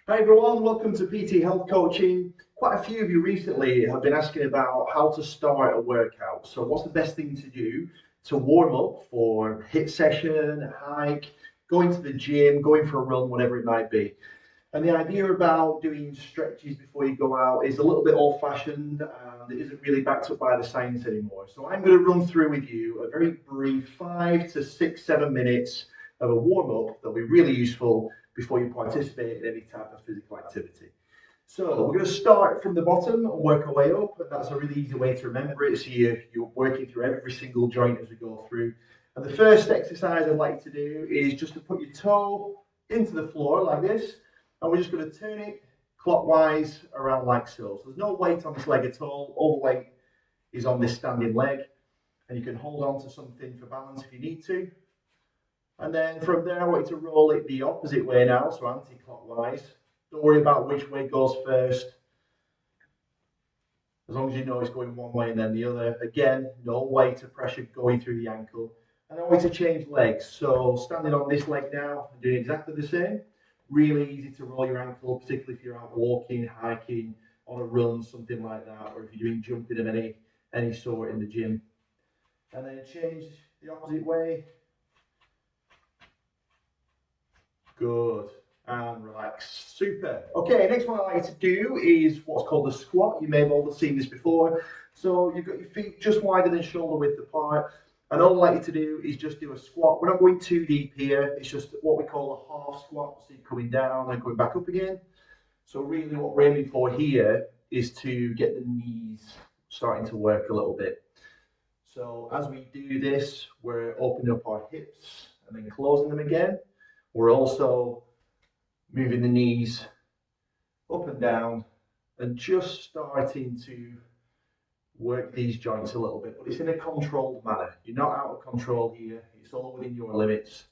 Hi everyone, welcome to PT Health Coaching. Quite a few of you recently have been asking about how to start a workout. So what's the best thing to do to warm up for a HIIT session, a hike, going to the gym, going for a run, whatever it might be. And the idea about doing stretches before you go out is a little bit old fashioned and it isn't really backed up by the science anymore. So I'm going to run through with you a very brief 5 to 6, 7 minutes of a warm up that'll be really useful before you participate in any type of physical activity. So we're going to start from the bottom and work our way up. And that's a really easy way to remember it. So you're working through every single joint as we go through. And the first exercise I'd like you to do is just to put your toe into the floor like this, and we're just going to turn it clockwise around like so. So there's no weight on this leg at all the weight is on this standing leg, and you can hold on to something for balance if you need to. And then from there, I want you to roll it the opposite way now, so anti-clockwise. Don't worry about which way goes first, as long as you know it's going one way and then the other. Again, no weight of pressure going through the ankle. And I want you to change legs. So standing on this leg now and doing exactly the same. Really easy to roll your ankle, particularly if you're out walking, hiking, on a run, something like that, or if you're doing jumping of any sort in the gym. And then change the opposite way. Good. And relax. Super. Okay, next one I like to do is what's called a squat. You may have all seen this before. So you've got your feet just wider than shoulder width apart. And all I like you to do is just do a squat. We're not going too deep here. It's just what we call a half squat. So you're coming down and going back up again. So really what we're aiming for here is to get the knees starting to work a little bit. So as we do this, we're opening up our hips and then closing them again. We're also moving the knees up and down and just starting to work these joints a little bit, but it's in a controlled manner. You're not out of control here. It's all within your limits.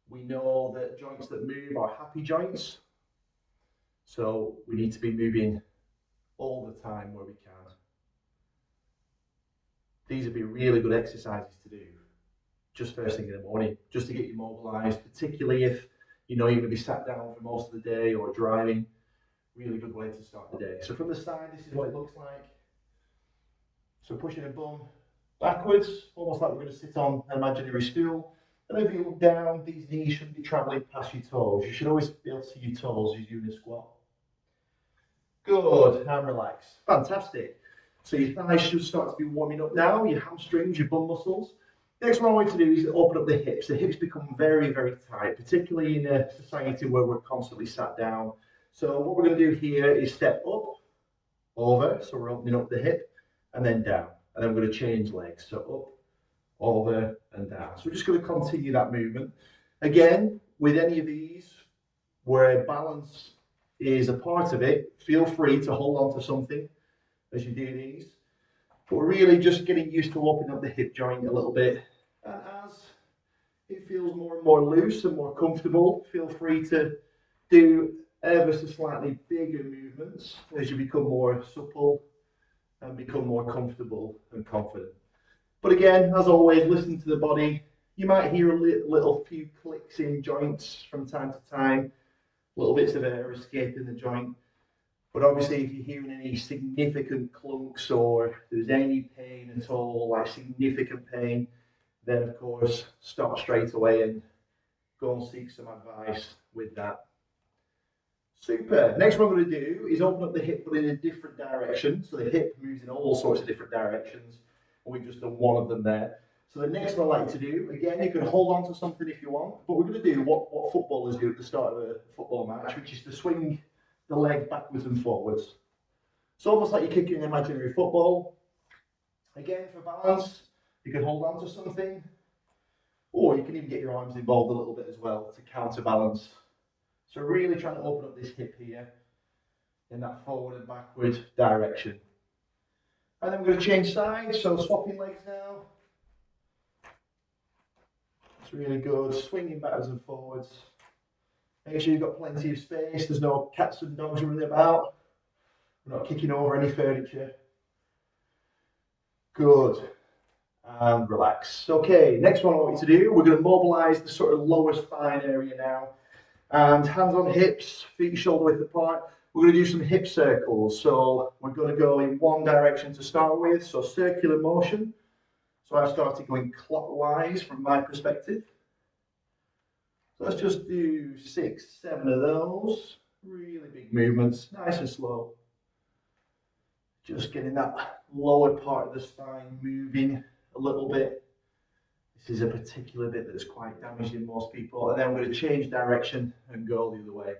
We know that joints that move are happy joints, so we need to be moving all the time where we can. These would be really good exercises to do just first thing in the morning, just to get you mobilized, particularly if you know you're going to be sat down for most of the day or driving. Really good way to start the day. So from the side, this is what it looks like. So pushing a bum backwards, almost like we're going to sit on an imaginary stool. And if you look down, these knees shouldn't be traveling past your toes. You should always be able to see your toes as you're doing a squat. Good, and relax. Fantastic. So your thighs should start to be warming up now, your hamstrings, your bum muscles. Next one I want to do is open up the hips. The hips become very, very tight, particularly in a society where we're constantly sat down. So what we're going to do here is step up, over, so we're opening up the hip, and then down. And then we're going to change legs. So up, over, and down. So we're just going to continue that movement. Again, with any of these, where balance is a part of it, feel free to hold on to something as you do these. But we're really just getting used to opening up the hip joint a little bit. And as it feels more and more loose and more comfortable, feel free to do ever so slightly bigger movements as you become more supple and become more comfortable and confident. But again, as always, listen to the body. You might hear a little few clicks in joints from time to time, little bits of air escaping the joint. But obviously, if you're hearing any significant clunks or there's any pain at all, like significant pain, then of course stop straight away and go and seek some advice with that. Super. Next one I'm going to do is open up the hip but in a different direction. So the hip moves in all sorts of different directions. And we've just done one of them there. So the next one I like to do, again, you can hold on to something if you want, but we're going to do what footballers do at the start of a football match, which is to swing the leg backwards and forwards. It's almost like you're kicking an imaginary football. Again, for balance, you can hold on to something, or you can even get your arms involved a little bit as well to counterbalance. So really trying to open up this hip here in that forward and backward direction. And then we're going to change sides, so swapping legs now. It's really good, swinging backwards and forwards. Make sure you've got plenty of space, there's no cats and dogs running about. We're not kicking over any furniture. Good. And relax. Okay, next one I want you to do, we're going to mobilize the sort of lower spine area now. And hands on hips, feet shoulder width apart. We're going to do some hip circles. So we're going to go in one direction to start with, so circular motion. So I've started going clockwise from my perspective. So let's just do 6, 7 of those. Really big movements, nice and slow. Just getting that lower part of the spine moving a little bit. This is a particular bit that's quite damaged in most people. And then we're going to change direction and go the other way.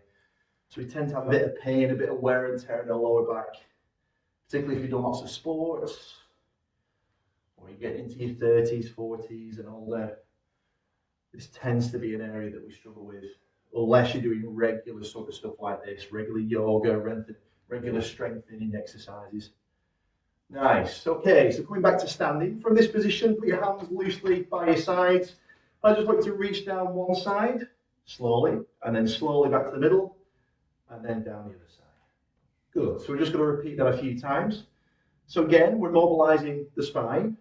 So we tend to have a bit of pain, a bit of wear and tear in the lower back, particularly if you've done lots of sports, or you get into your 30s, 40s and older. This tends to be an area that we struggle with, unless you're doing regular sort of stuff like this, regular yoga, regular strengthening exercises. Nice. Okay, so coming back to standing. From this position, put your hands loosely by your sides. I just want you to reach down one side, slowly, and then slowly back to the middle, and then down the other side. Good. So we're just going to repeat that a few times. So again, we're mobilizing the spine,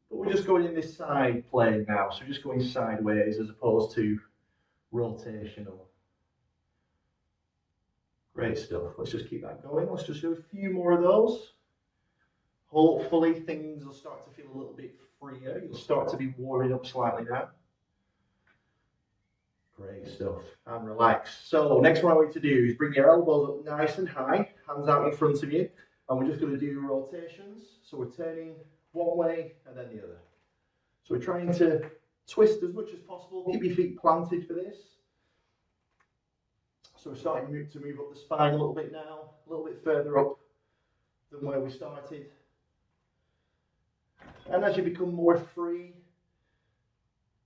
but we're just going in this side plane now. So we're just going sideways as opposed to rotational. Great stuff. Let's just keep that going. Let's just do a few more of those. Hopefully things will start to feel a little bit freer. You'll start to be warming up slightly now. Great stuff. And relax. So next what I want you to do is bring your elbows up nice and high, hands out in front of you, and we're just going to do rotations. So we're turning one way and then the other. So we're trying to twist as much as possible. Keep your feet planted for this. So we're starting to move up the spine a little bit now, a little bit further up than where we started. And as you become more free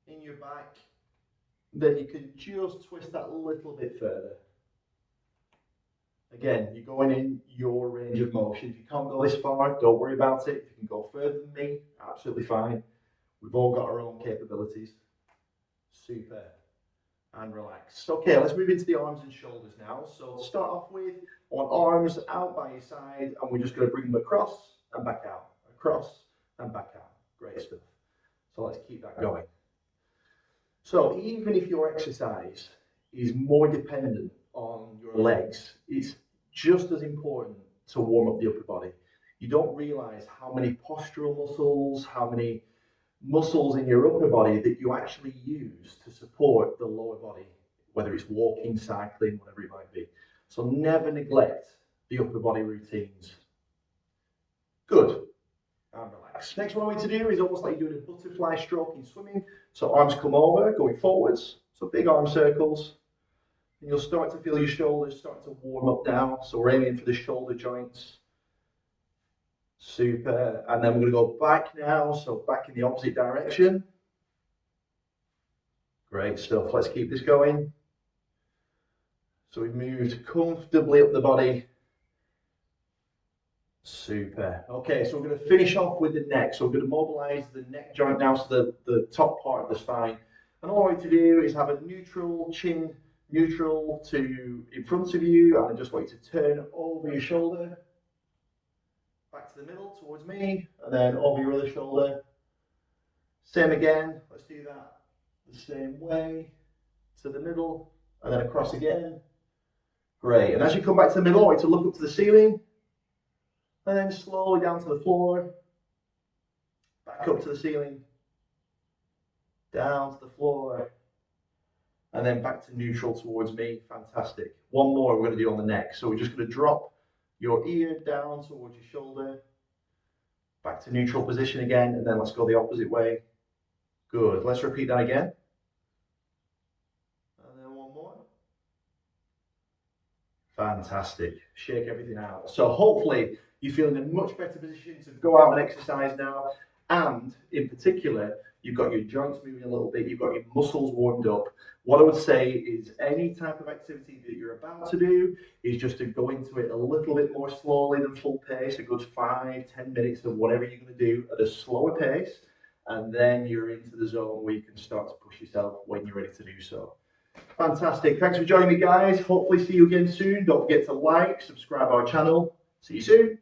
in your back, then you can just twist that a little bit further. Again, you're going in your range of motion. If you can't go this far, don't worry about it. If you can go further than me, absolutely fine. We've all got our own capabilities. Super. And relax. Okay, let's move into the arms and shoulders now. So to start off with, I want arms out by your side, and we're just going to bring them across and back out. Across and back out. Great stuff. So let's keep that going. So even if your exercise is more dependent on your legs, it's just as important to warm up the upper body. You don't realize how many postural muscles, how many muscles in your upper body that you actually use to support the lower body, whether it's walking, cycling, whatever it might be. So never neglect the upper body routines. Good. And relax. Next what I want you to do is almost like you're doing a butterfly stroke in swimming. So arms come over, going forwards. So big arm circles. And you'll start to feel your shoulders start to warm up now. So we're aiming for the shoulder joints. Super. And then we're going to go back now. So back in the opposite direction. Great stuff. Let's keep this going. So we've moved comfortably up the body. Super. Okay, so we're going to finish off with the neck. So we're going to mobilize the neck joint now, so the top part of the spine. And all I want to do is have a neutral chin, neutral to in front of you, and I just want you to turn over your shoulder, back to the middle towards me, and then over your other shoulder. Same again. Let's do that the same way, to the middle, and then across again. Great. And as you come back to the middle, I want you to look up to the ceiling. And then slowly down to the floor, back up to the ceiling, down to the floor, and then back to neutral towards me. Fantastic. One more we're going to do on the neck. So we're just going to drop your ear down towards your shoulder, back to neutral position again, and then let's go the opposite way. Good. Let's repeat that again. And then one more. Fantastic. Shake everything out. So hopefully you're feeling in a much better position to go out and exercise now. And in particular, you've got your joints moving a little bit, you've got your muscles warmed up. What I would say is any type of activity that you're about to do is just to go into it a little bit more slowly than full pace, a good 5-10 minutes of whatever you're going to do at a slower pace. And then you're into the zone where you can start to push yourself when you're ready to do so. Fantastic. Thanks for joining me, guys. Hopefully see you again soon. Don't forget to like, subscribe our channel. See you soon.